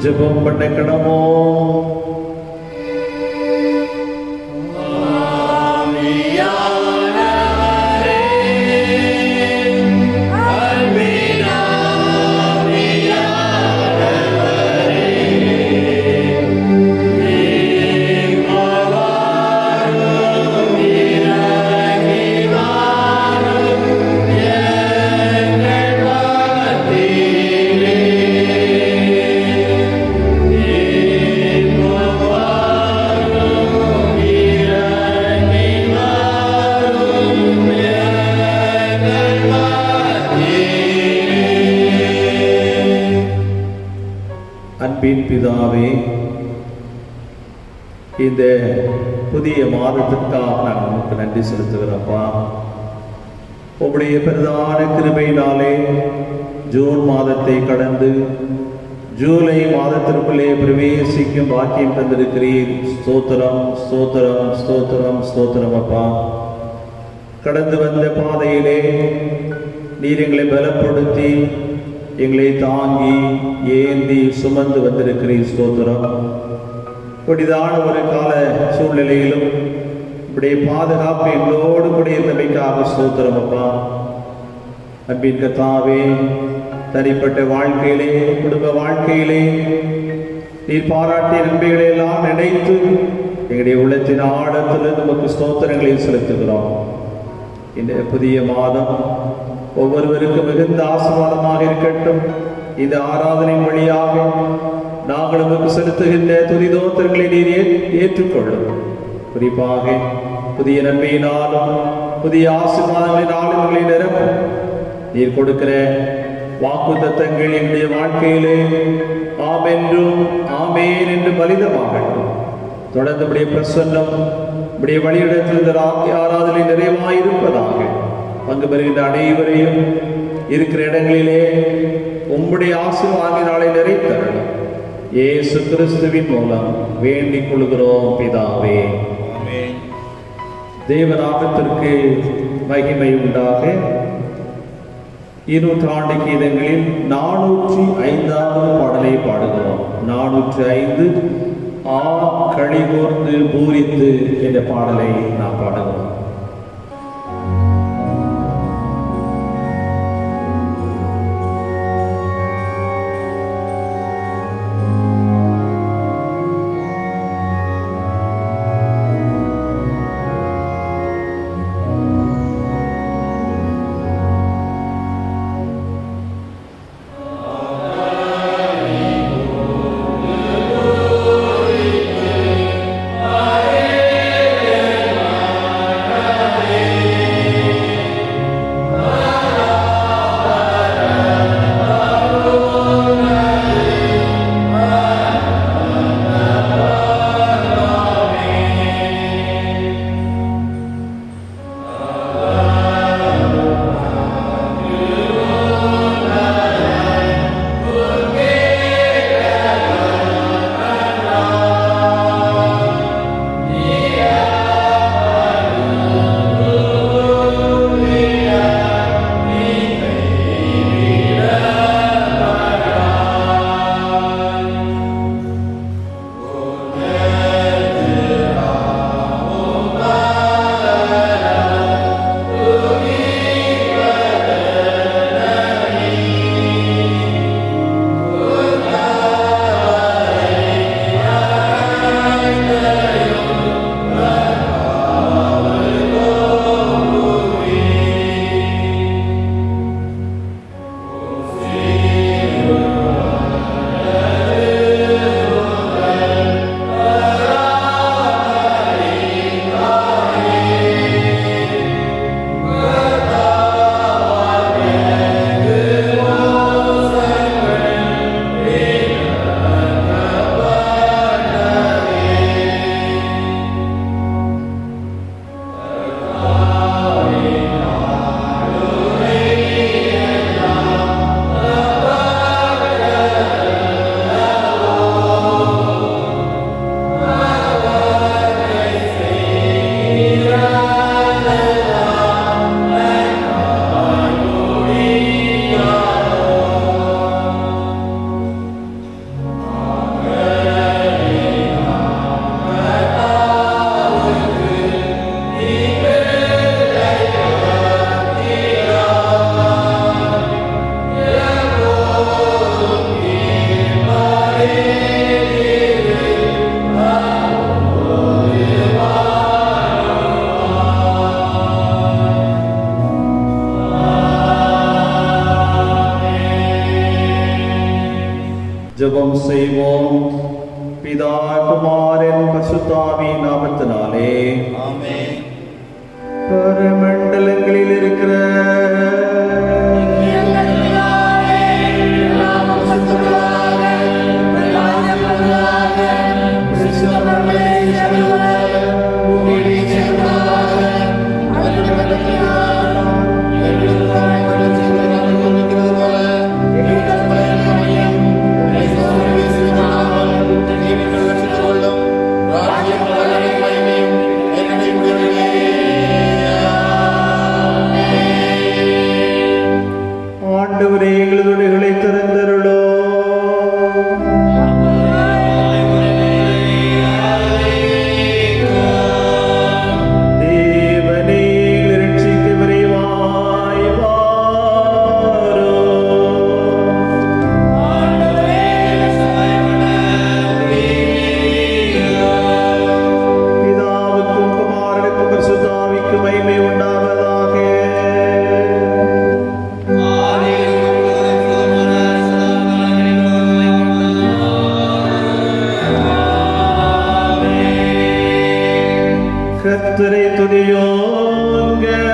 ஜெபம் பண்ணிக்கணுமோ? பிதாவே, இந்த புதிய மாதத்திற்காக நான் உங்களுக்கு நன்றி செலுத்துகிறப்பா. உங்களுடைய பிரதான கிருபையினாலே ஜூன் மாதத்தை கடந்து ஜூலை மாதத்திற்குள்ளே பிரவேசிக்கும் பாக்கியம் தந்திருக்கிறீர். ஸ்தோத்திரம், ஸ்தோத்திரம், ஸ்தோத்திரம், ஸ்தோத்திரம் அப்பா. கடந்து வந்த பாதையிலே நீர் எங்களை பலப்படுத்தி எங்களை தாங்கி ஏந்தி சுமந்து வந்திருக்கிறீர். ஸ்தோத்திரம். இப்படிதான ஒரு கால சூழ்நிலையிலும் இப்படி பாதுகாப்பு எங்களோடு கூட இருந்தமைக்காக ஸ்தோத்திரம் அப்பா. அன்பின் கர்த்தாவே, தனிப்பட்ட வாழ்க்கையிலே, குடும்ப வாழ்க்கையிலே நீர் பாராட்டிய நன்மைகளை எல்லாம் நினைத்து எங்களுடைய உள்ளத்தின் ஆழத்தில் நமக்கு ஸ்தோத்திரங்களை செலுத்துகிறோம். இந்த புதிய மாதம் ஒவ்வொருவருக்கும் மிகுந்த ஆசீர்வாதமாக இருக்கட்டும். இந்த ஆராதனை வழியாக நாங்கள் நமக்கு செலுத்துகின்ற துதிதோத்திரங்களை நீர் ஏற்றுக்கொள்ளும். குறிப்பாக புதிய நன்மையினாலும் புதிய ஆசீர்வாதங்களினாலும் எங்களை நிரப்பும். நீர் கொடுக்கிற வாக்குத்தத்தங்கள் என்னுடைய வாழ்க்கையிலே ஆமென்றும் ஆமேன் என்று பலிதமாகட்டும். தொடர்ந்து உடைய பிரசன்னம் உடைய வழியிடத்தில் இந்த ஆராதனை நிறைவாயிருப்பதாக. பங்கு பெறுகின்ற அனைவரையும் இருக்கிற இடங்களிலே உம்முடைய ஆசீர்வாதத்தினாலே நிறைத்தரணும். இயேசு கிறிஸ்துவின் மூலம் வேண்டிக் கொள்கிறோம் பிதாவே. தேவநாமத்திற்கு மகிமை உண்டாக. 200 கீதங்களில் 405வது பாடலை பாடுகிறோம். 405 ஆ களிகூர்ந்து பூரித்து என்ற பாடலை நாம் பாடுகிறோம். செய்வோம். பிதா குமாரன் பரிசுத்தாவியின் நாமத்தினாலே ஆமென். பரமண்டலங்களில் இருக்கிற ஆண்டவரே, எங்களது உடைகளை திறந்தருளோ. தேவனே, எங்களை ரட்சிக்க விரைவாய் வாரும். பிதாவுக்கும் குமாரனுக்கும் பரிசுத்தாவிக்கும் மகிமை உண்டாவதாக. கர்த்தரை துதியோங்கள்.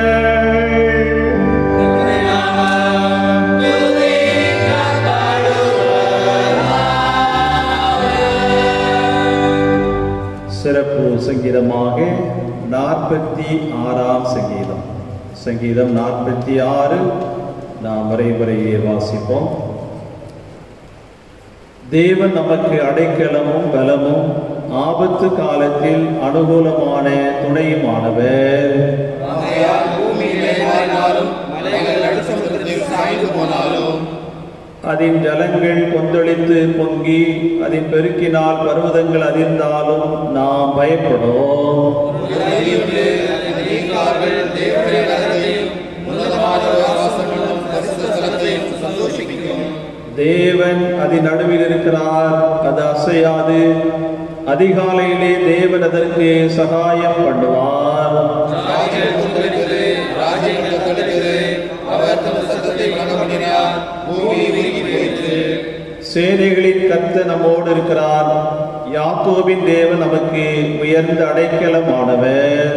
சிறப்பு சங்கீதமாக 46ஆம் சங்கீதம். சங்கீதம் 46 நாம் வரைவரையே வாசிப்போம். தேவன் நமக்கு அடைக்கலமும் பலமும் ஆபத்து காலத்தில் அனுகூலமான துணையுமானவர். அதன் ஜலங்கள் கொந்தளித்து பொங்கி அதன் பெருக்கினால் பர்வதங்கள் அதிர்ந்தாலும் நாம் பயப்படும். தேவன் அதன் நடுவில் இருக்கிறார், அது அசையாது. அதிகாலையிலே தேவன் அதற்கு சகாயம் பண்ணுவார். சேனைகளின் கர்த்தர் நம்மோடு இருக்கிறார். யாக்கோபின் தேவன் நமக்கு உயர்ந்த அடைக்கலமானவர்.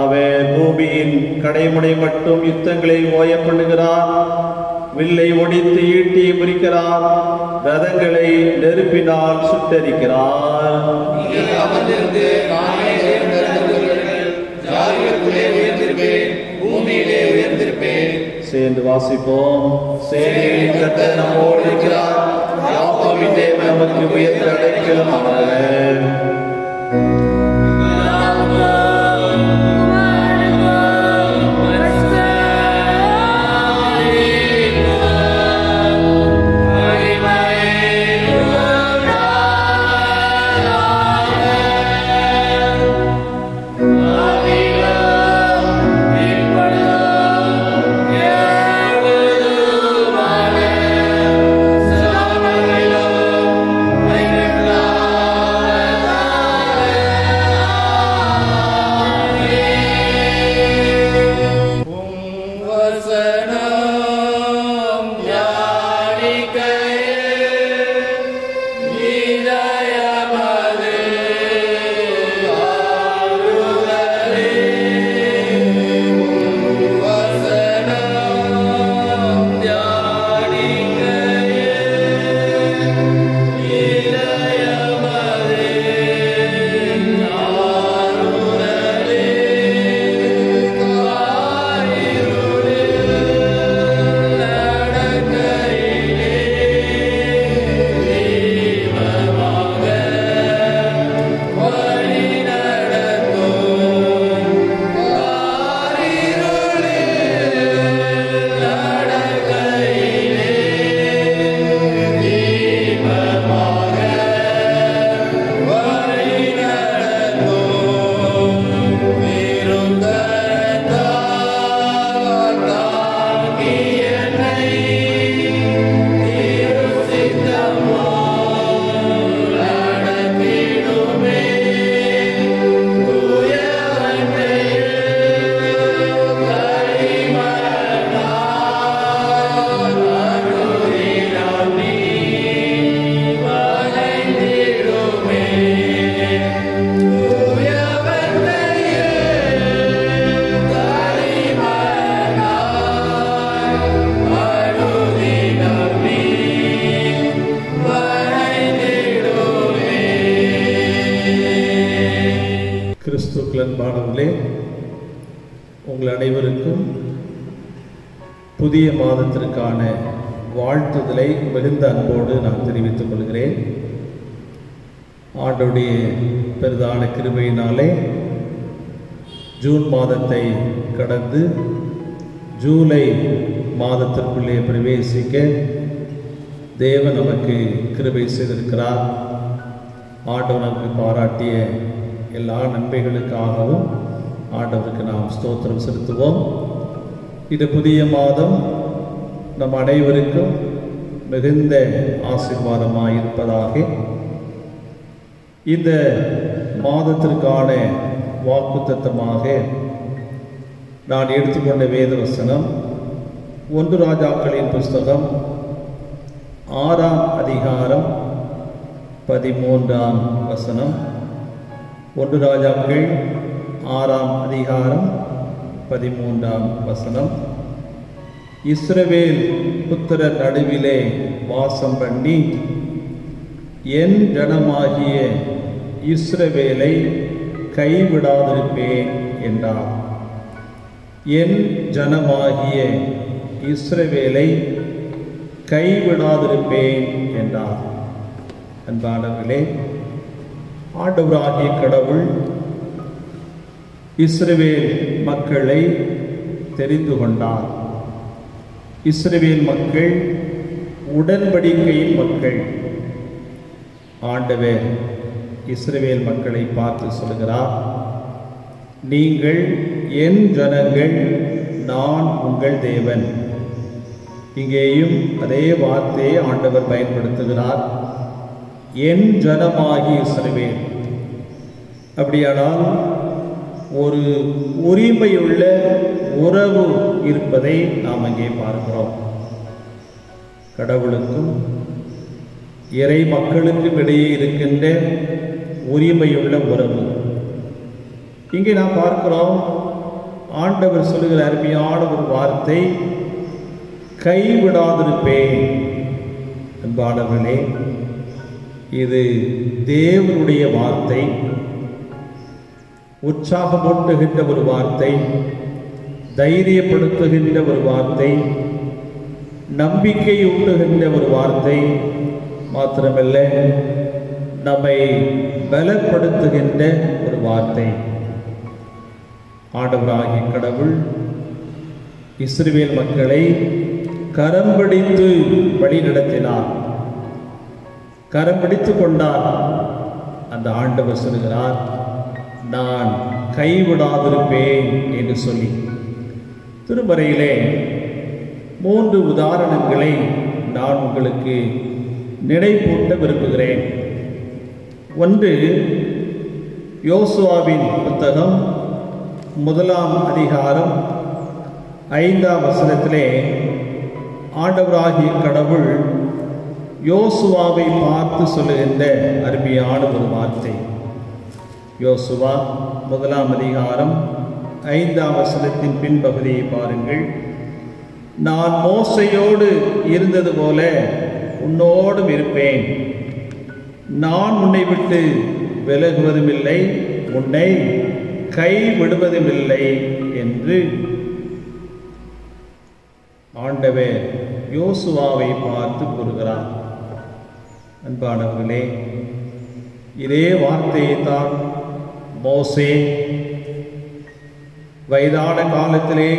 அவர் பூமியின் கடைமுனை மட்டும் யுத்தங்களை ஓய பண்ணுகிறார். வில்லை ஒடித்து ஈட்டி முறிக்கிறார். ரதங்களை நெருப்பினால் சுட்டரிக்கிறார். சேர்ந்து வாசிப்போம். சேனைகளின் கர்த்தர் நம்மோடு இருக்கிறார். யாக்கோபின் தேவன் நமக்கு உயர்ந்த அடைக்கலமானவர். Amen. அன்பானவர்களே, உங்கள் அனைவருக்கும் புதிய மாதத்திற்கான வாழ்த்துதலை மிகுந்த அன்போடு நான் தெரிவித்துக் கொள்கிறேன். ஆண்டவருடைய பெரிதான கிருபையினாலே ஜூன் மாதத்தை கடந்து ஜூலை மாதத்திற்குள்ளே பிரவேசிக்க தேவன் நமக்கு கிருபை செய்திருக்கிறார். ஆண்டவர் நமக்கு பாராட்டிய எல்லா நன்மைகளுக்காகவும் ஆண்டவருக்கு நாம் ஸ்தோத்திரம் செலுத்துவோம். இது புதிய மாதம் நம் அனைவருக்கும் மிகுந்த ஆசீர்வாதமாக இருப்பதாக. இந்த மாதத்திற்கான வாக்குத்தத்தமாக நான் எடுத்துக்கொண்ட வேத வசனம் 1 ராஜாக்களின் புஸ்தகம் 6ஆம் அதிகாரம் 13ஆம் வசனம். 1 ராஜாக்கள் 6ஆம் அதிகாரம் 13ஆம் வசனம். இஸ்ரவேல் புத்திரர் நடுவிலே வாசம் பண்ணி என் ஜனமாகிய இஸ்ரவேலை கைவிடாதிருப்பேன் என்றார். என் ஜனமாகிய இஸ்ரவேலை கைவிடாதிருப்பேன் என்றார். அன்பானவர்களே, ஆண்டவராகிய கடவுள் இஸ்ரவேல் மக்களை தெரிந்து கொண்டார். இஸ்ரவேல் மக்கள் உடன்படிக்கையின் மக்கள். ஆண்டவர் இஸ்ரவேல் மக்களை பார்த்து சொல்கிறார், நீங்கள் என் ஜனங்கள், நான் உங்கள் தேவன். இங்கேயும் அதே வார்த்தையை ஆண்டவர் பயன்படுத்துகிறார், என் ஜனமாகி இஸ்ரவேல். அப்படியானால் ஒரு உரிமையுள்ள உறவு இருப்பதை நாம் அங்கே பார்க்கிறோம். கடவுளுக்கும் இறை மக்களுக்கும் இடையே இருக்கின்ற உரிமையுள்ள உறவு. இங்கே நாம் பார்க்கிறோம், ஆண்டவர் சொல்லுகிற அருமையான ஒரு வார்த்தை, கைவிடாதிருப்பேன். அன்பானவர்களே, இது தேவனுடைய வார்த்தை, உற்சாகமூட்டுகின்ற ஒரு வார்த்தை, தைரியப்படுத்துகின்ற ஒரு வார்த்தை, நம்பிக்கையூட்டுகின்ற ஒரு வார்த்தை மாத்திரமல்ல, நம்மை பலப்படுத்துகின்ற ஒரு வார்த்தை. ஆண்டவராகிய கடவுள் இஸ்ரவேல் மக்களை கரம் பிடித்து வழி நடத்தினார், கரம் பிடித்து கொண்டார். அந்த ஆண்டவர் சொல்கிறார், நான் கைவிடாதிருப்பேன் என்று சொல்லி. திருமறையிலே 3 உதாரணங்களை நான் உங்களுக்கு நினைப்பூட்ட விரும்புகிறேன். ஒன்று, யோசுவாவின் புத்தகம் 1ஆம் அதிகாரம் 5ஆம் வசனத்திலே ஆண்டவராகிய கடவுள் யோசுவாவை பார்த்து சொல்லுகின்ற அருமையான ஒரு வார்த்தை. யோசுவா 1ஆம் அதிகாரம் 5ஆம் வசனத்தின் பின்பகுதியை பாருங்கள். நான் மோசையோடு இருந்தது போல உன்னோடும் இருப்பேன், நான் உன்னை விட்டு விலகுவதும் இல்லை, உன்னை கைவிடுவதும் இல்லை என்று ஆண்டவர் யோசுவாவை பார்த்து கூறுகிறார். அன்பானவர்களே, இதே வார்த்தையை தான் மோசே வயதான காலத்திலே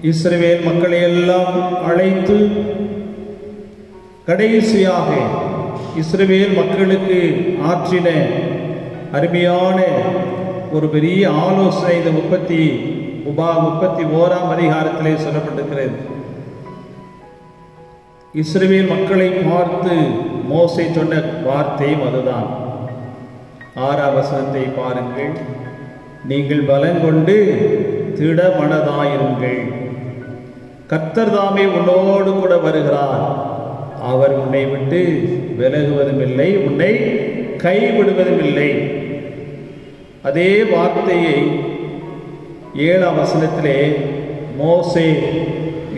இஸ்ரவேல் மக்களை எல்லாம் அழைத்து கடைசியாக இஸ்ரவேல் மக்களுக்கு ஆற்றின அருமையான ஒரு பெரிய ஆலோசனை இந்த 31ஆம் அதிகாரத்திலே சொல்லப்பட்டிருக்கிறது. இஸ்ரவேல் மக்களை பார்த்து மோசே சொன்ன வார்த்தையும் அதுதான். 6ஆம் வசனத்தை பாருங்கள். நீங்கள் பலங்கொண்டு திடமனதாயிருங்கள், கர்த்தர் தாமே உன்னோடு கூட வருகிறார், அவர் உன்னை விட்டு விலகுவதும் இல்லை, உன்னை கைவிடுவதும் இல்லை. அதே வார்த்தையை 7ஆம் வசனத்திலே மோசே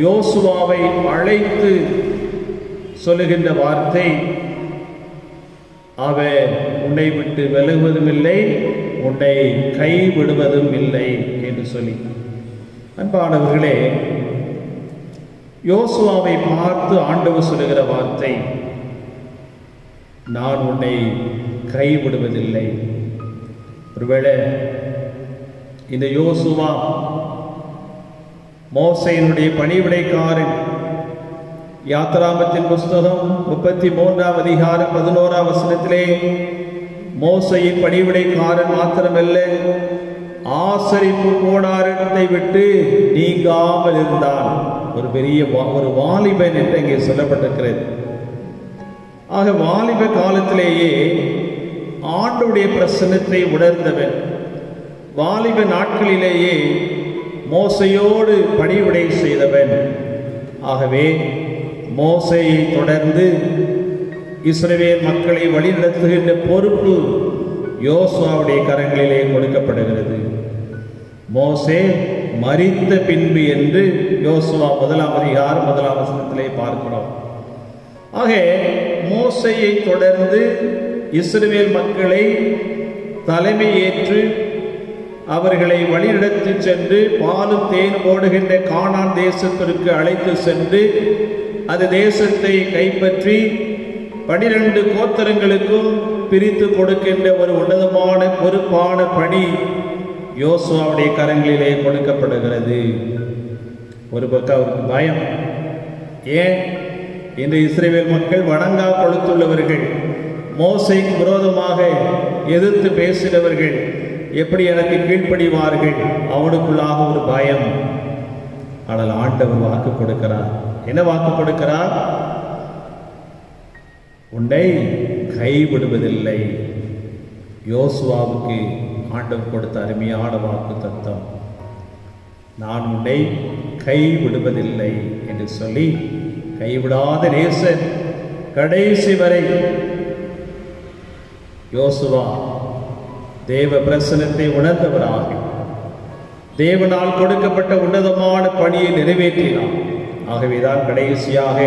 யோசுவாவை அழைத்து சொல்லுகின்ற வார்த்தை, அவர் உன்னை விட்டு விலகுவதும் இல்லை, உன்னை கைவிடுவதும் இல்லை என்று சொல்லி. அன்பானவர்களே, யோசுவாவை பார்த்து ஆண்டவர் சொல்லுகிற வார்த்தை, நான் உன்னை கைவிடுவதில்லை. ஒருவேளை இந்த யோசுவா மோசேயினுடைய பணிவிடைக்காரன். யாத்திராகமத்தின் புஸ்தகம் 33ஆம் அதிகாரம் 11ஆம் வசனத்திலே மோசேயின் பணிவிடைக்காரன் மாத்திரமல்ல, ஆசரிப்பு கூடாரத்தை விட்டு நீங்காமல் இருந்தான். ஒரு வாலிபன் என்று இங்கே சொல்லப்பட்டிருக்கிறது. ஆக வாலிப காலத்திலேயே ஆண்டவருடைய பிரசன்னத்தை உணர்ந்தவன். வாலிப நாட்களிலேயே மோசையோடு பணிவிடை செய்தவன். ஆகவே மோசேயை தொடர்ந்து இஸ்ரவேல் மக்களை வழிநடத்துகின்ற பொறுப்பு யோசுவாவுடைய கரங்களிலே கொடுக்கப்படுகிறது. மோசே மரித்த பின்பு என்று யோசுவா 1ஆம் அதிகாரம் 1ஆம் வசனத்திலே பார்க்கிறோம். ஆக மோசேயை தொடர்ந்து இஸ்ரவேல் மக்களை தலைமை ஏற்று அவர்களை வழிநடத்தி சென்று பாலும் தேனும் ஓடுகின்ற கானான் தேசத்திற்கு அழைத்து சென்று அந்த தேசத்தை கைப்பற்றி 12 கோத்திரங்களுக்கும் பிரித்து கொடுக்கின்ற ஒரு உன்னதமான பொறுப்பான பணி யோசுவாவுடைய கரங்களிலே கொடுக்கப்படுகிறது. ஒரு பக்கம் அவருக்கு பயம். ஏன்? இன்று இஸ்ரவேல் மக்கள் வணங்கா கொழுத்துள்ளவர்கள், மோசேக்கு விரோதமாக எதிர்த்து பேசினவர்கள், எப்படி எனக்கு கீழ்ப்படிவார்கள்? அவனுக்குள்ளாக ஒரு பயம். ஆனால் ஆண்டவர் வாக்கு கொடுக்கிறார். என்ன வாக்கு கொடுக்கிறார்? உன்னை கைவிடுவதில்லை. யோசுவாவுக்கு ஆண்டவர் கொடுத்த அருமையான வாக்கு தத்தம், நான் உன்னை கைவிடுவதில்லை என்று சொல்லி, கைவிடாத நேசன் கடைசி வரை. யோசுவா தேவ பிரசன்னத்தை உணர்ந்தவராக தேவனால் கொடுக்கப்பட்ட உன்னதமான பணியை நிறைவேற்றினார். ஆகவேதான் கடைசியாக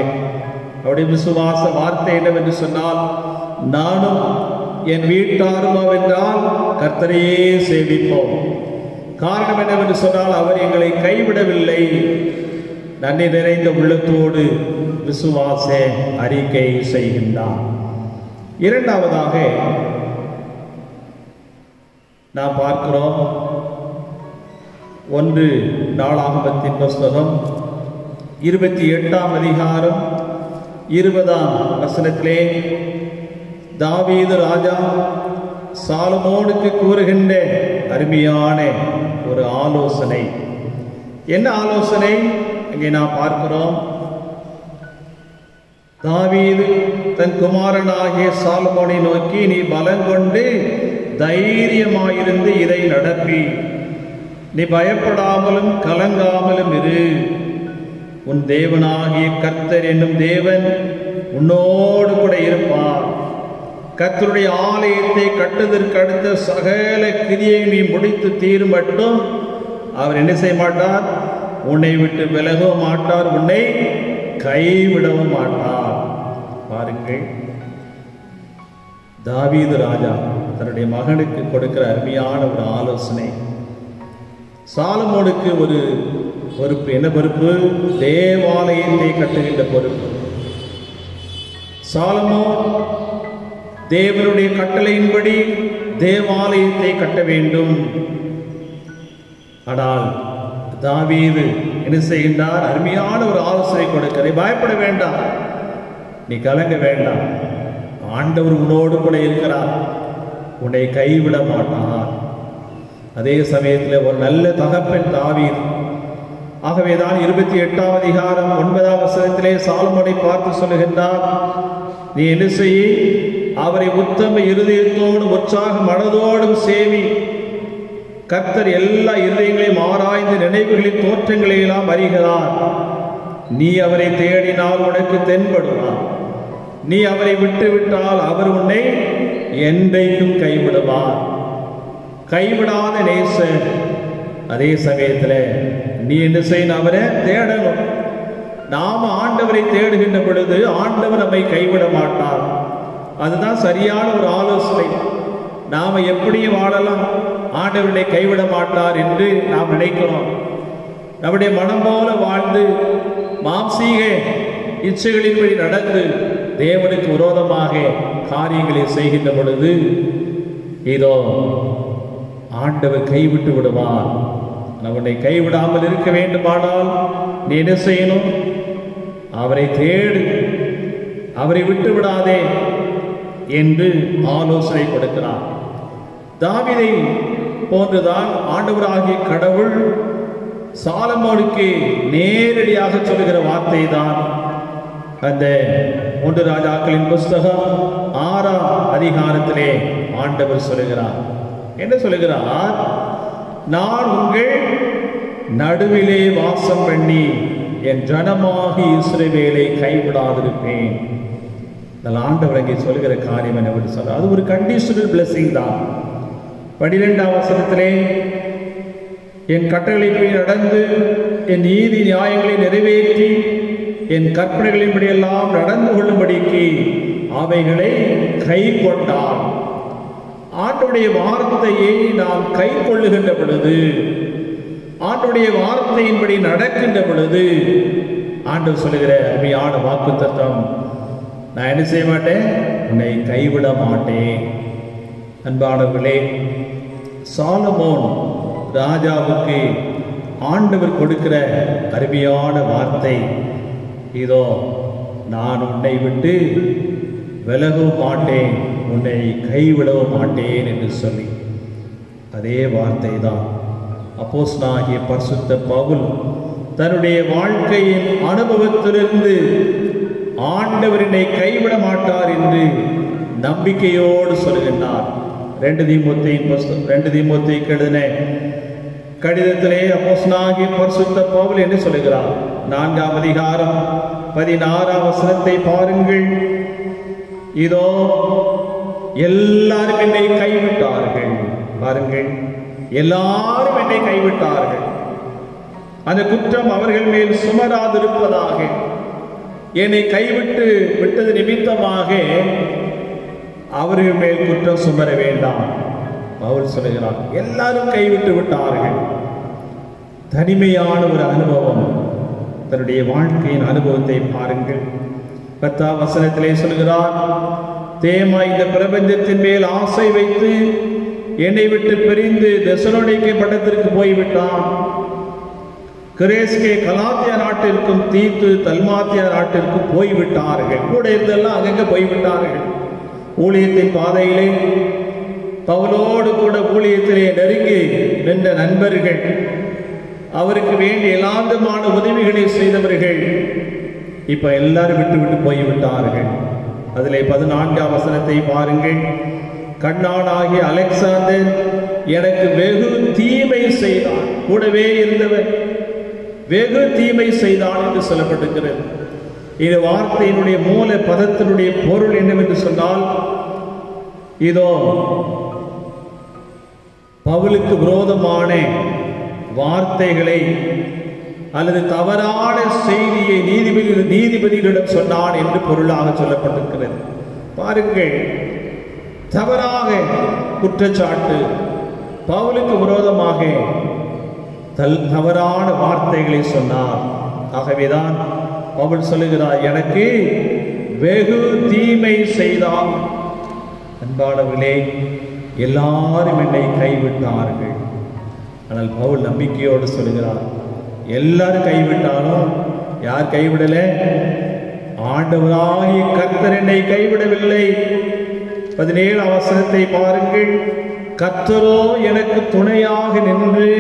அவருடைய விசுவாச வார்த்தை என்னவென்று சொன்னால், நானும் என் வீட்டாரும் அவென்றால் கர்த்தரையே சேவிப்போம். காரணம் என்னவென்று சொன்னால், அவர் எங்களை கைவிடவில்லை. நன்றி நிறைந்த உள்ளத்தோடு விசுவாச அறிக்கை செய்கின்றார். இரண்டாவதாக நாம் பார்க்கிறோம், 1 நாளாகமத்தின் புஸ்தகம் 28ஆம் அதிகாரம் 20ஆம் வசனத்திலே தாவீது ராஜா சாலமோனுக்கு கூறுகின்ற அருமையான ஒரு ஆலோசனை. என்ன ஆலோசனை இங்கே நாம் பார்க்கிறோம்? தாவீது தன் குமாரனாகிய சாலமோனை நோக்கி, நீ பலங்கொண்டு தைரியமாயிருந்து இதை நடப்பி, நீ பயப்படாமலும் கலங்காமலும் இரு. உன் தேவனாகிய கர்த்தர் என்னும் தேவன் உன்னோடு கூட இருப்பார். கர்த்தருடைய ஆலயத்தை கட்டுவதற்கு அடுத்த சகல கிரியை நீ முடித்து தீரும் மட்டும் அவர் என்ன செய்ய மாட்டார்? உன்னை விட்டு விலகவும் மாட்டார், உன்னை கைவிடவும் மாட்டார். பாருங்கள், தாவீது ராஜா தன்னுடைய மகனுக்கு கொடுக்கிற அருமையான ஒரு ஆலோசனை. சாலமோனுக்கு ஒரு பொறுப்பு. என்ன பொறுப்பு? தேவாலயத்தை கட்டுகின்ற பொறுப்பு. சாலமோன் தேவனுடைய கட்டளையின்படி தேவாலயத்தை கட்ட வேண்டும். ஆனால் தாவீது என்ன செய்கின்றார்? அருமையான ஒரு ஆலோசனை கொடுக்க, பயப்பட வேண்டாம், நீ கலங்க வேண்டாம், ஆண்டவர் உன்னோடு கூட இருக்கிறார், உன்னை கைவிட மாட்டார். அதே சமயத்தில் ஒரு நல்ல தகப்பன் தாவீது. ஆகவேதான் 28ஆம் அதிகாரம் 9ஆம் வசனத்திலே சாலமோனை பார்த்து சொல்லுகின்றார், நீ என்ன செய்ய? அவரை உத்தம இருதயத்தோடும் உற்சாக மனதோடும் சேவி. கர்த்தர் எல்லா இருதயங்களையும் ஆராய்ந்து நினைவுகளின் தோற்றங்களை எல்லாம் அறிகிறார். நீ அவரை தேடினால் உனக்கு தென்படுவார். நீ அவரை விட்டுவிட்டால் அவர் உன்னை என்றைக்கும் கைவிடுவார். கைவிடாத நேசர். அதே சமயத்தில் நீ என்ன செய்யணும்? அவரை தேடணும். நாம ஆண்டவரை தேடுகின்ற பொழுது ஆண்டவர் நம்மை கைவிட மாட்டார். அதுதான் சரியான ஒரு ஆலோசனை. நாம் எப்படியும் வாழலாம், ஆண்டவருடைய கைவிட மாட்டார் என்று நாம் நினைக்கிறோம். நம்முடைய மனம் போல வாழ்ந்து மாம்சீக இச்சைகளின்படி நடந்து தேவனுக்கு விரோதமாக காரியங்களை செய்கின்ற பொழுது இதோ ஆண்டவர் கைவிட்டு விடுவார். அவனை கைவிடாமல் இருக்க வேண்டுமானால் நீ என்ன செய்யணும்? அவரை தேடு, அவரை விட்டு விடாதே என்று ஆலோசனை கொடுக்கிறார். தாவீதை போன்றுதான் ஆண்டவராகிய கடவுள் சாலமோனுக்கு நேரடியாக சொல்லுகிற வார்த்தை தான் அந்த 1 ராஜாக்களின் புஸ்தகம் 6ஆம் அதிகாரத்திலே ஆண்டவர் சொல்லுகிறார். என்ன சொல்லுகிறார்? நான் உங்கள் நடுவிலே வாசம் பண்ணி என் ஜனமாகி இஸ்ரவேலை கைவிடாதிருப்பேன். ஆண்டவர் அங்கே சொல்லுகிற காரியம் என்னவென்று சொல்றார். அது ஒரு கண்டிஷனல் பிளெஸிங் தான். 12ஆம் வசனத்திலே என் கட்டளைப்படி நடந்து என் நீதி நியாயங்களை நிறைவேற்றி என் கற்பனைகளின்படியெல்லாம் நடந்து கொள்ளும்படிக்கு அவைகளை கை கொண்டார். ஆண்டுடைய வார்த்தையை நாம் கை கொள்ளுகின்ற பொழுது, ஆண்டுடைய வார்த்தையின்படி நடக்கின்ற பொழுது ஆண்டவர் சொல்லுகிற அருமையான வாக்கு தத்துவம், நான் என்ன செய்ய மாட்டேன்? உன்னை கைவிட மாட்டேன். அன்பானவர்களே, சாலமோன் ராஜாவுக்கு ஆண்டவர் கொடுக்கிற அருமையான வார்த்தை இதோ, நான் உன்னை விட்டு விலகவும் மாட்டேன், உன்னை கைவிடவும் மாட்டேன் என்று சொல்லி, அதே வார்த்தை தான் அப்போஸ்தலனாகிய பரிசுத்த பவுல் தன்னுடைய வாழ்க்கையின் அனுபவத்திலிருந்து ஆண்டவர் என்னை கைவிட மாட்டார் என்று நம்பிக்கையோடு சொல்கின்றார். 2 தீமோத்தேயுக்கு எழுதின கடிதத்திலே அப்போஸ்தலனாகிய பரிசுத்த பவுல் என்று சொல்லுகிறார். 4ஆம் அதிகாரம் 16ஆம் வசனத்தை பாருங்கள். இதோ எல்லாரும் என்னை கைவிட்டார்கள். பாருங்கள், எல்லாரும் என்னை கைவிட்டார்கள். அந்த குற்றம் அவர்கள் மேல் சுமராதிருப்பதாக. என்னை கைவிட்டு விட்டது நிமித்தமாக அவர்கள் மேல் குற்றம் சுமர வேண்டாம். பவுல் சொல்லுகிறார், எல்லாரும் கைவிட்டு விட்டார்கள். தனிமையான ஒரு அனுபவம், தன்னுடைய வாழ்க்கையின் அனுபவத்தை பாருங்கள். 10ஆம் வசனத்திலே சொல்கிறார், தேமா இந்த பிரபஞ்சத்தின் மேல் ஆசை வைத்து என்னை விட்டு பிரிந்து தெசலோனிக்கே பட்டணத்திற்கு போய்விட்டான். கிரேஸ்கே கலாத்தியா நாட்டிற்கும் தீத்து தல்மாத்தியா நாட்டிற்கும் போய்விட்டார்கள். கூட இருந்தெல்லாம் அங்கங்க போய்விட்டார்கள். ஊழியத்தின் பாதையிலே பவுலோடு கூட ஊழியத்திலே நெருங்கி நின்ற நண்பர்கள், அவருக்கு வேண்டிய எல்லாவிதமான உதவிகளை செய்தவர்கள் இப்ப எல்லாரும் விட்டு விட்டு போய்விட்டார்கள். அதிலே 14ஆம் வசனத்தை பாருங்கள். கண்ணானாகிய அலெக்சாந்தர் எனக்கு வெகு தீமை செய்தான். கூடவே இருந்தவர் வெகு தீமை செய்தான் என்று சொல்லப்பட்டிருக்கிறது. இந்த வார்த்தையினுடைய மூல பதத்தினுடைய பொருள் என்னவென்று சொன்னால், இதோ பவுலுக்கு விரோதமான வார்த்தைகளை அல்லது தவறான செய்தியை நீதிபதிகளிடம் சொன்னான் என்று பொருளாக சொல்லப்பட்டிருக்கிறது. பாருங்கள், தவறாக குற்றச்சாட்டு, பவுலுக்கு விரோதமாக தவறான வார்த்தைகளை சொன்னார். ஆகவேதான் பவுல் சொல்லுகிறார், எனக்கு வெகு தீமை செய்தான். அன்பானவர்களே, எல்லாரும் என்னை கைவிட்டார்கள். ஆனால் பவுல் நம்பிக்கையோடு சொல்லுகிறார், எல்லாரும் கைவிட்டாலும் யார் கைவிடல? ஆண்டவராகிய கர்த்தர் என்னை கைவிடவில்லை. 17ஆம் வசனத்தை பாருங்கள். கர்த்தரோ எனக்கு துணையாக நின்று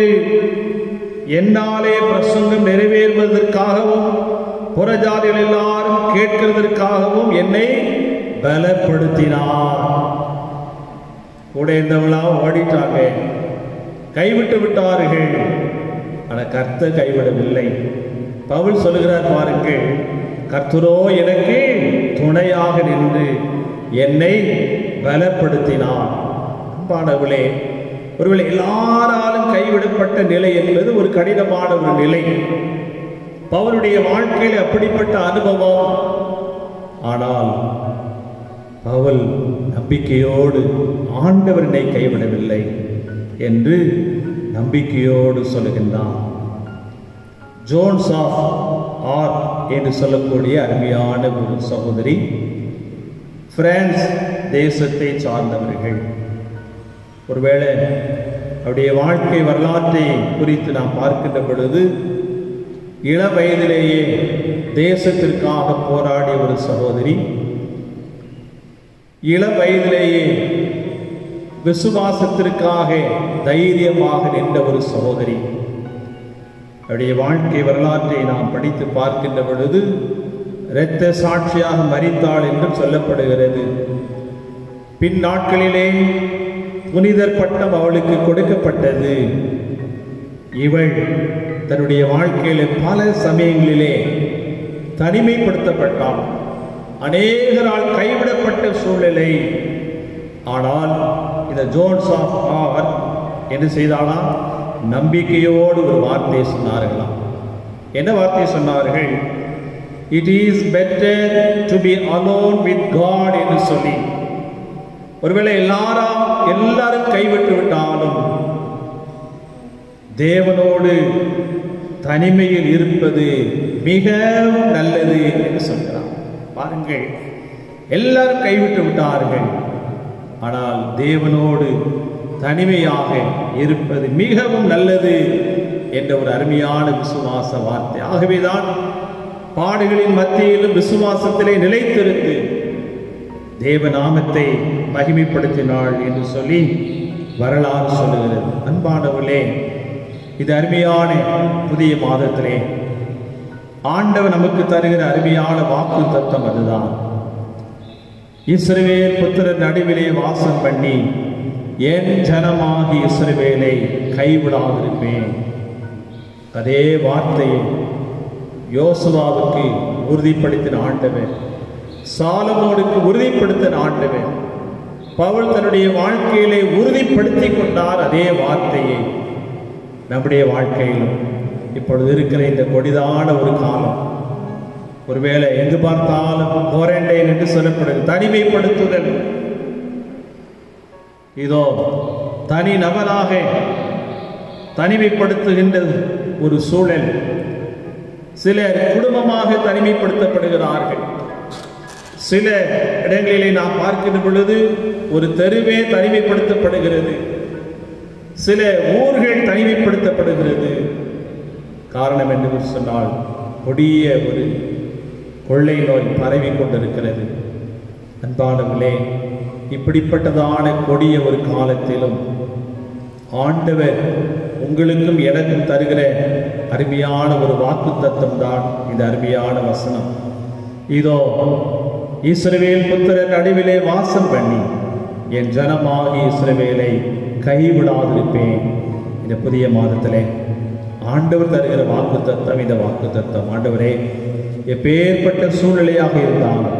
என்னாலே பிரசங்கம் நிறைவேறுவதற்காகவும் புறஜாதிகள் எல்லாரும் கேட்கிறதற்காகவும் என்னை பலப்படுத்தினார். கூட இருந்தவங்களாம் ஓடிட்டாங்க, கைவிட்டு விட்டார்கள். ஆனால் கர்த்தர் கைவிடவில்லை. பவுல் சொல்லுகிறார் பாருங்கள், கர்த்தரோ எனக்கு துணையாக நின்று என்னை பலப்படுத்தினார். அன்பானவர்களே, ஒருவேளை எல்லாராலும் கைவிடப்பட்ட நிலை என்பது ஒரு கடினமான ஒரு நிலை. பவுலுடைய வாழ்க்கையில் அப்படிப்பட்ட அனுபவம். ஆனால் பவுல் நம்பிக்கையோடு ஆண்டவர் என்னை கைவிடவில்லை என்று நம்பிக்கையோடு சொல்லுகின்றான். ஜோன்ஸ் ஆஃப் ஆர்க் என்று சொல்லக்கூடிய அருமையான ஒரு சகோதரி, பிரான்ஸ் தேசத்தை சார்ந்தவர்கள். ஒருவேளை அவருடைய வாழ்க்கை வரலாற்றை குறித்து நாம் பார்க்கின்ற பொழுது, இள வயதிலேயே தேசத்திற்காக போராடிய ஒரு சகோதரி, இள வயதிலேயே விசுவாசத்திற்காக தைரியமாக நின்ற ஒரு சகோதரி. அவருடைய வாழ்க்கை வரலாற்றை நாம் படித்து பார்க்கின்ற பொழுது இரத்த சாட்சியாக மரித்தாள் என்றும் சொல்லப்படுகிறது. பின் நாட்களிலே புனிதர் பட்டம் அவளுக்கு கொடுக்கப்பட்டது. இவள் தன்னுடைய வாழ்க்கையில பல சமயங்களிலே தனிமைப்படுத்தப்பட்டாள், அநேகரால் கைவிடப்பட்ட சூழ்நிலை. ஆனால் இந்த ஜோன்ஸ் ஆஃப் ஆர்க் என்ன செய்தாலாம்? நம்பிக்கையோடு ஒரு வார்த்தை சொன்னார்களாம். என்ன வார்த்தை சொன்னார்கள்? It is better to be alone with God என்று சொல்லி, ஒருவேளை எல்லாரும் கைவிட்டு விட்டாலும் தேவனோடு தனிமையில் இருப்பது மிகவும் நல்லது என்று சொல்கிறார். பாருங்கள், எல்லாரும் கைவிட்டு விட்டார்கள், ஆனால் தேவனோடு தனிமையாக இருப்பது மிகவும் நல்லது என்ற ஒரு அருமையான விசுவாச வார்த்தை. ஆகவேதான் பாடுகளின் மத்தியிலும் விசுவாசத்திலே நிலைத்திருந்து தேவநாமத்தை மகிமைப்படுத்தினாள் என்று சொல்லி வரலாறு சொல்லுகிறது. அன்பானவர்களே, இது அருமையான புதிய மாதத்திலே ஆண்டவர் நமக்கு தருகிற அருமையான வாக்கு தத்தம் அதுதான். இஸ்ரவேல் புத்திரர் நடுவிலே வாசம் பண்ணி என் ஜனமாகி இஸ்ரவேலை கைவிடாதிருப்பேன். அதே வார்த்தையை யோசுவாவுக்கு உறுதிப்படுத்தின ஆண்டவர், சாலமோனுக்கு உறுதிப்படுத்தின ஆண்டவர், பவுல் தன்னுடைய வாழ்க்கையிலே உறுதிப்படுத்தி கொண்டார். அதே வார்த்தையை நம்முடைய வாழ்க்கையிலும் இப்பொழுது இருக்கிற இந்த கொடிதான ஒரு காலம், ஒருவேளை எங்கு பார்த்தாலும் குவாரண்டைன் என்று சொல்லப்படுது, தனிமைப்படுத்துதல். இதோ தனி நபராக தனிமைப்படுத்துகின்ற ஒரு சூழல். சிலர் குடும்பமாக தனிமைப்படுத்தப்படுகிறார்கள். சில இடங்களிலே நாம் பார்க்கின்ற பொழுது ஒரு தெருவே தனிமைப்படுத்தப்படுகிறது, சில ஊர்கள் தனிமைப்படுத்தப்படுகிறது. காரணம் என்று சொன்னால் கொடிய ஒரு கொள்ளை நோய் பரவி கொண்டிருக்கிறது. அன்பானவர்களே, இப்படிப்பட்டதான கொடிய ஒரு காலத்திலும் ஆண்டவர் உங்களுக்கும் எனக்கும் தருகிற அருமையான ஒரு வாக்கு தத்தம் தான் இந்த அருமையான வசனம். இதோ இஸ்ரவேல் புத்திரர் நடுவிலே வாசம் பண்ணி என் ஜனமாகி இஸ்ரவேலை கைவிடாதிருப்பேன். இந்த புதிய மாதத்திலே ஆண்டவர் தருகிற வாக்கு தத்தம் இந்த வாக்கு தத்தம். ஆண்டவரே, எப்பேற்பட்ட சூழ்நிலையாக இருந்தாலும்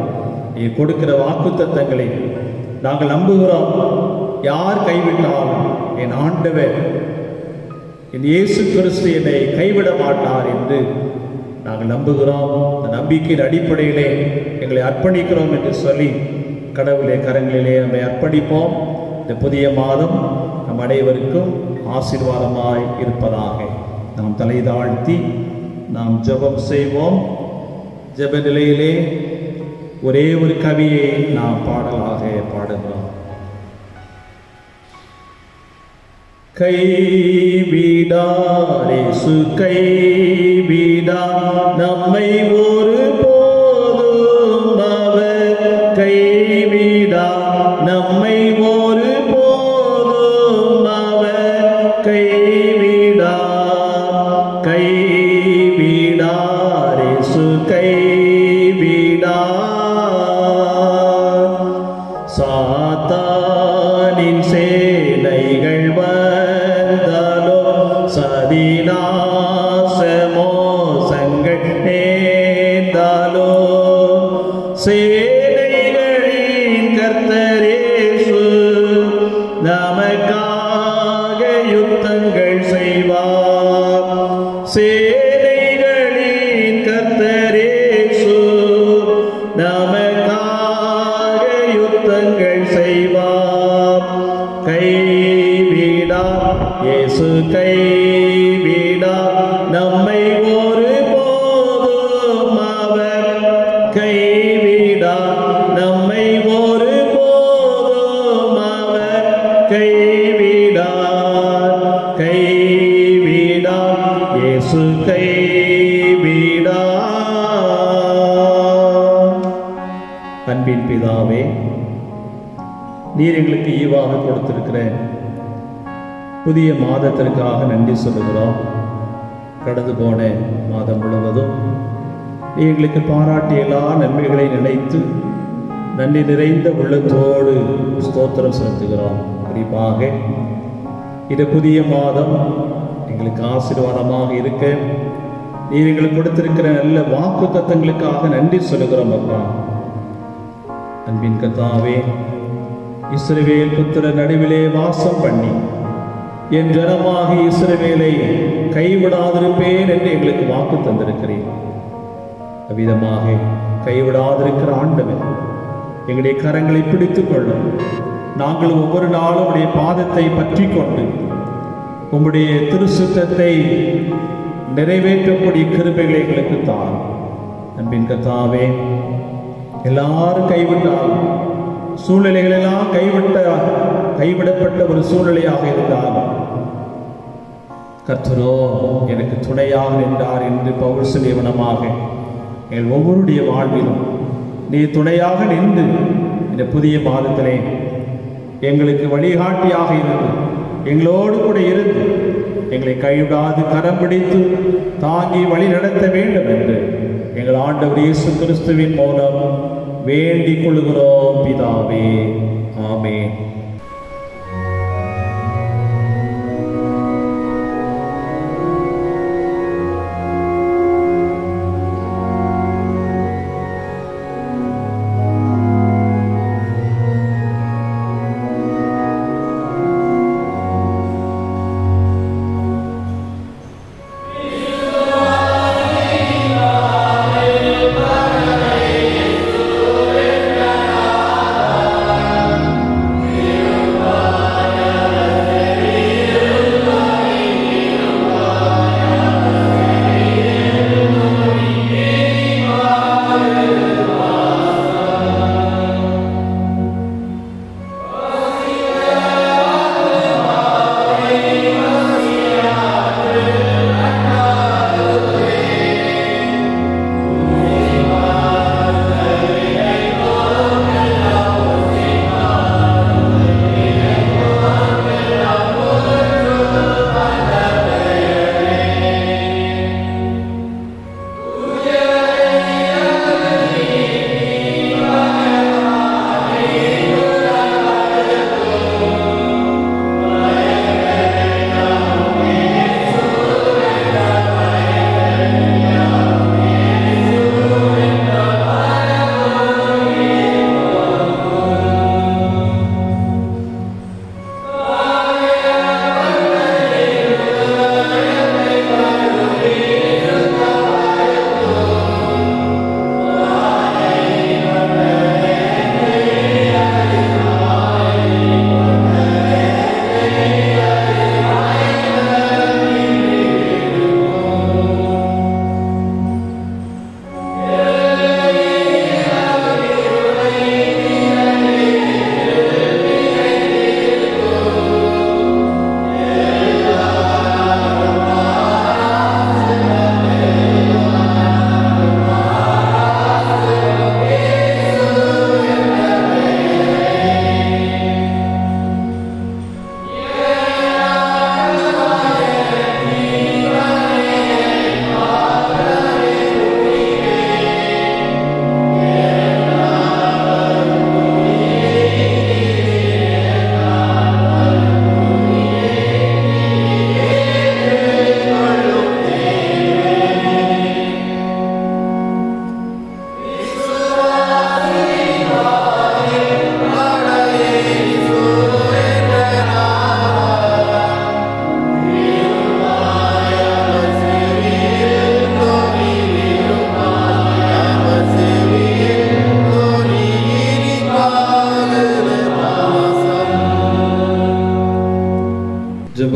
நீ கொடுக்கிற வாக்கு தத்தங்களை நாங்கள் நம்புகிறோம். யார் கைவிட்டாலும் என் ஆண்டவர், என் இயேசு கிறிஸ்து என்னை கைவிட மாட்டார் என்று நாங்கள் நம்புகிறோம். அந்த நம்பிக்கையின் அடிப்படையிலே எங்களை அர்ப்பணிக்கிறோம் என்று சொல்லி கடவுளே கரங்களிலே நம்மை அர்ப்பணிப்போம். இந்த புதிய மாதம் நம் அனைவருக்கும் ஆசீர்வாதமாய் இருப்பதாக. நாம் தலை தாழ்த்தி நாம் ஜெபம் செய்வோம். ஜெப நிலையிலே ஒரே ஒரு கவியை நாம் பாடலாக பாடுகிறோம். கைவிடார் இயேசு கைவிடா நம்மை ஒரு போதும் அவர் கைவிடா நம்மை ஒரு போதும் அவர் கைவிடா கைவிடார் இயேசு கைவிடா சாத்தானின் சேனைகள் சதிநாசமோசங்கள் நேர்ந்தாலோ சேனைகளின் கர்த்தர் இயேசு நமக்காக யுத்தங்கள் செய்வார். சேனைகளின் கர்த்தர் இயேசு நமக்காக அயுத்தங்கள் செய்வார். கைவிடா இயேசு கைவிடா நம்மை ஒருபோதும் அவர் கைவிடா நம்மை ஒருபோதும் அவர் கைவிடார். கைவிடா இயேசு கைவிடா. அன்பின் பிதாவே, நீர் எங்களுக்கு ஈவாக கொடுத்திருக்கிற புதிய மாதத்திற்காக நன்றி சொல்லுகிறோம். கடந்து போன மாதம் முழுவதும் எங்களுக்கு பாராட்டிய எல்லா நன்மைகளை நினைத்து நன்றி நிறைந்த உள்ளத்தோடு ஸ்தோத்திரம் செலுத்துகிறோம். குறிப்பாக இந்த புதிய மாதம் எங்களுக்கு ஆசீர்வாதமாக இருக்க நீர் எங்களுக்கு கொடுத்திருக்கிற நல்ல வாக்கு தத்தங்களுக்காக நன்றி சொல்லுகிறோம். அப்பா, அன்பின் கர்த்தாவே, இஸ்ரவேல் புத்திரர் நடுவிலே வாசம் பண்ணி என் ஜனமாகி இஸ்ரவேலை கைவிடாதிருப்பேன் என்று எங்களுக்கு வாக்கு தந்திருக்கிறேன். அவ்விதமாக கைவிடாதிருக்கிற ஆண்டவர் எங்களுடைய கரங்களை பிடித்துக் கொள்ளும். நாங்கள் ஒவ்வொரு நாளும் உடைய பாதத்தை பற்றி கொண்டு உம்முடைய திருசுத்தத்தை நிறைவேற்றக்கூடிய கிருபைகளை எங்களுக்கு தான். அன்பின் கர்த்தாவே, எல்லாரும் கைவிட்டாலும் சூழ்நிலைகள் எல்லாம் கைவிடப்பட்ட ஒரு சூழ்நிலையாக இருந்தாலும் கர்த்தரோ எனக்கு துணையாக நின்றார் என்று பவுல் சொல்லியவனமாக எங்கள் ஒவ்வொருடைய வாழ்விலும் நீ துணையாக நின்று இந்த புதிய மாதத்திலே எங்களுக்கு வழிகாட்டியாக இருந்து எங்களோடு கூட இருந்து எங்களை கைவிடாது கரம் பிடித்து தாங்கி வழி நடத்த வேண்டும் என்று எங்கள் ஆண்டவர் இயேசு கிறிஸ்துவின் மூலம் வேண்டிக் கொள்கிறோம் பிதாவே. ஆமென். Yeah.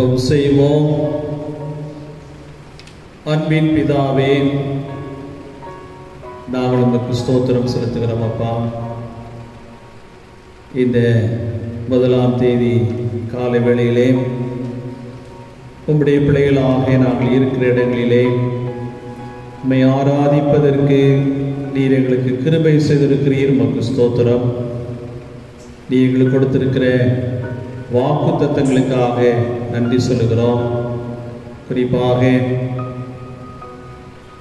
ஜெபம் செய்வோம். அன்பின் பிதாவே, நாங்கள் உமக்கு ஸ்தோத்திரம் செலுத்துகிறோம் அப்பா. இந்த 1ஆம் தேதி காலை வேளையிலே உம்முடைய பிள்ளைகளாக நாங்கள் இருக்கிற இடங்களிலே உம்மை ஆராதிப்பதற்கு நீர் எங்களுக்கு கிருபை செய்திருக்கிறீர். உமக்கு ஸ்தோத்திரம். நீ எங்களுக்கு கொடுத்திருக்கிற வாக்கு தத்தங்களுக்காக நன்றி சொல்லுகிறோம். குறிப்பாக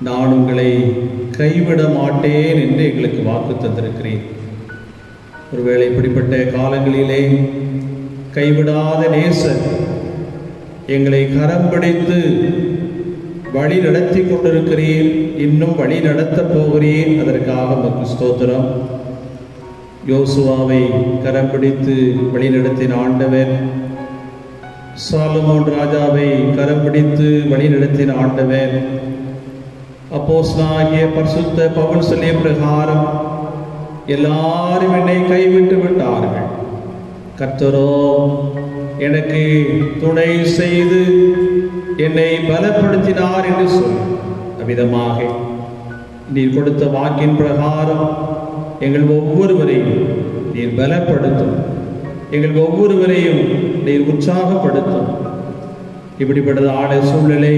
நான் உங்களை கைவிட மாட்டேன் என்று எங்களுக்கு வாக்கு தந்திருக்கிறேன். ஒருவேளை இப்படிப்பட்ட காலங்களிலே கைவிடாத நேசர் எங்களை கரம் பிடித்து வழி நடத்தி கொண்டிருக்கிறீர். இன்னும் வழி நடத்த போகிறீர். அதற்காக உமக்கு ஸ்தோத்திரம். யோசுவாவை கரம் பிடித்து வழி நடத்தின ஆண்டவர், சாலமோன் ராஜாவை கரம் பிடித்து வழி நடத்தின ஆண்டவர், அப்போஸ்தலனாகிய பரிசுத்த பவுல் சொல்லிய பிரகாரம் எல்லாரும் என்னை கைவிட்டு விட்டார்கள். கர்த்தரோ எனக்கு துணை செய்து என்னை பலப்படுத்தினார் என்று சொல். அவ்விதமாக நீர் கொடுத்த வாக்கின் பிரகாரம் எங்கள் ஒவ்வொருவரையும் நீர் பலப்படுத்தும். எங்கள் ஒவ்வொருவரையும் நீர் உற்சாகப்படுத்தும். இப்படிப்பட்டதான சூழ்நிலை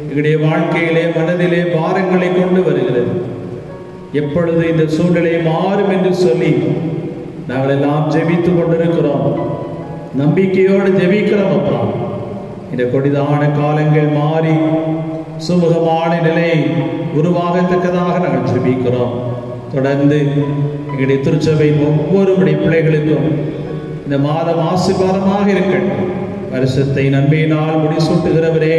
எங்களுடைய வாழ்க்கையிலே மனதிலே பாரங்களை கொண்டு வருகிறது. எப்பொழுது இந்த சூழ்நிலை மாறும் என்று சொல்லி நாங்கள் எல்லாம் ஜெபித்து கொண்டிருக்கிறோம். நம்பிக்கையோடு ஜெபிக்கிறோம் அப்பா. இந்த கொடிதான காலங்கள் மாறி சுமூகமான நிலை உருவாகத்தக்கதாக நாங்கள் ஜெபிக்கிறோம். தொடர்ந்து எங்களுடைய திருச்சபையின் ஒவ்வொரு பிள்ளைகளுக்கும் இந்த மாதம் ஆசீர்வாதமாக இருக்கட்டும். வருஷத்தை நன்மையினால் முடிசூட்டுகிறவரே,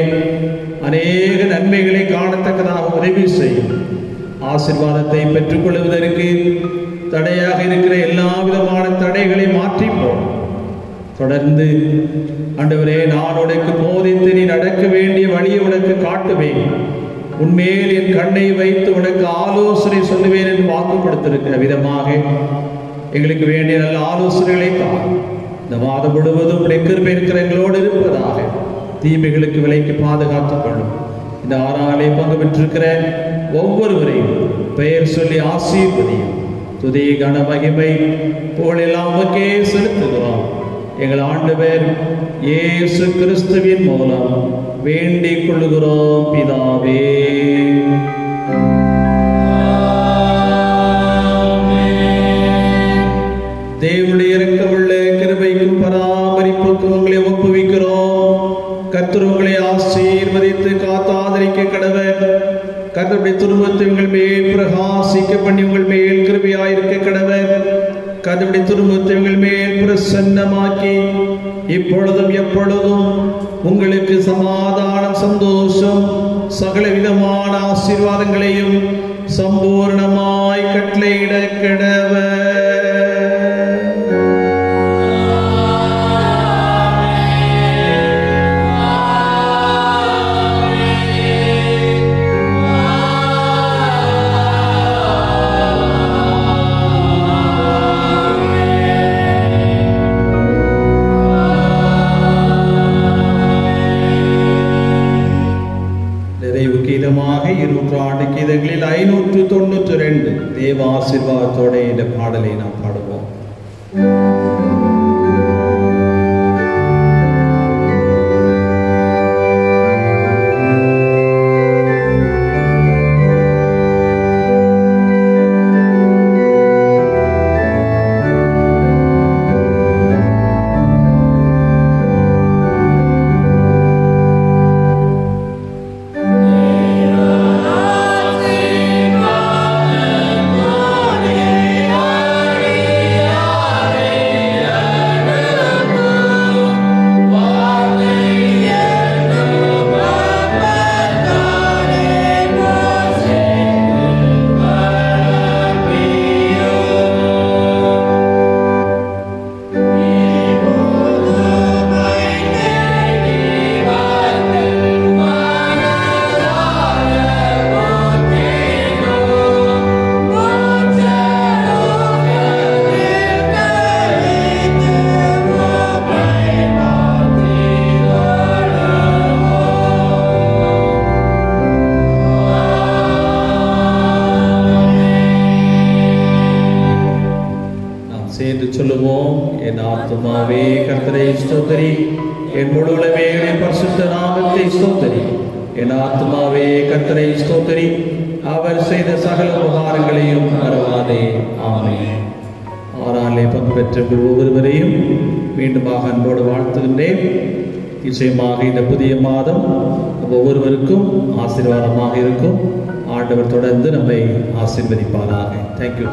அநேக நன்மைகளை காணத்தக்கதாக உதவி செய்யும். ஆசீர்வாதத்தை பெற்றுக்கொள்வதற்கு தடையாக இருக்கிற எல்லா விதமான தடைகளை மாற்றி போடும். தொடர்ந்து ஆண்டவரே, நான் உனக்கு போதித்து நீ நடக்க வேண்டிய வழியை உனக்கு காட்டுவேன். உன்மேல் என் கண்ணை வைத்து உனக்கு ஆலோசனை சொல்லுவேன் என்று வாக்கு கொடுத்திருக்கிற விதமாக எங்களுக்கு வேண்டிய நல்ல ஆலோசனைகளை தான் இந்த மாதம் முழுவதும் கிருபை இருக்கிற எங்களோடு இருப்பதாக. தீமைகளுக்கு விலைக்கு பாதுகாத்துக் கொள்ளும். இந்த ஆறாலே பங்கு பெற்றிருக்கிற ஒவ்வொருவரையும் பெயர் சொல்லி ஆசீர்வதியும். துதி கன மகிமை புகழெல்லாம் உமக்கே செலுத்துகிறோம். எங்கள் ஆண்டவர் இயேசு கிறிஸ்துவின் மூலம் வேண்டிக் கொள்ளுகிறோம் பிதாவே. தேவனுடைய இரக்கமுள்ள கிருபைக்கும் பராமரிப்புக்கும் உங்களை ஒப்புவிக்கிறோம். கர்த்தர் உங்களை ஆசீர்வதித்து காத்தாதரிக்க கடவர். கர்த்தருடைய துருவத்தை உங்கள் மேல் பிரகாசிக்க பண்ணி உங்கள் மேல் கிருபையாயிருக்க கடவர். கர்த்தருடைய துருவத்தை உங்கள் மேல் பிரசன்னமாக்கி இப்பொழுதும் எப்பொழுதும் உங்களுக்கு சமாதானம், சந்தோஷம், சகல விதமான ஆசீர்வாதங்களையும் சம்பூர்ணமாய் கட்டளையிட கடவர். கீதங்களில் 592 தேவ ஆசீர்வாதத்தோட இந்த பாடல் சேர்ந்து சொல்லுவோம். என் ஆத்துமாவே கர்த்தரை ஸ்தோத்திரி, என் முழு உலகமே பரிசுத்த நாமத்தை ஸ்தோத்திரி. என் ஆத்துமாவே கர்த்தரை ஸ்தோத்திரி, அவர் செய்த சகல உபகாரங்களையும் மறவாதே. ஆமென். ஆறாலே பங்கு பெற்ற ஒவ்வொருவரையும் மீண்டுமாக அன்போடு வாழ்த்துகின்றேன். நிச்சயமாக இந்த புதிய மாதம் ஒவ்வொருவருக்கும் ஆசீர்வாதமாக இருக்கும். ஆண்டவர் தொடர்ந்து நம்மை ஆசீர்வதிப்பாராக. தேங்க்யூ.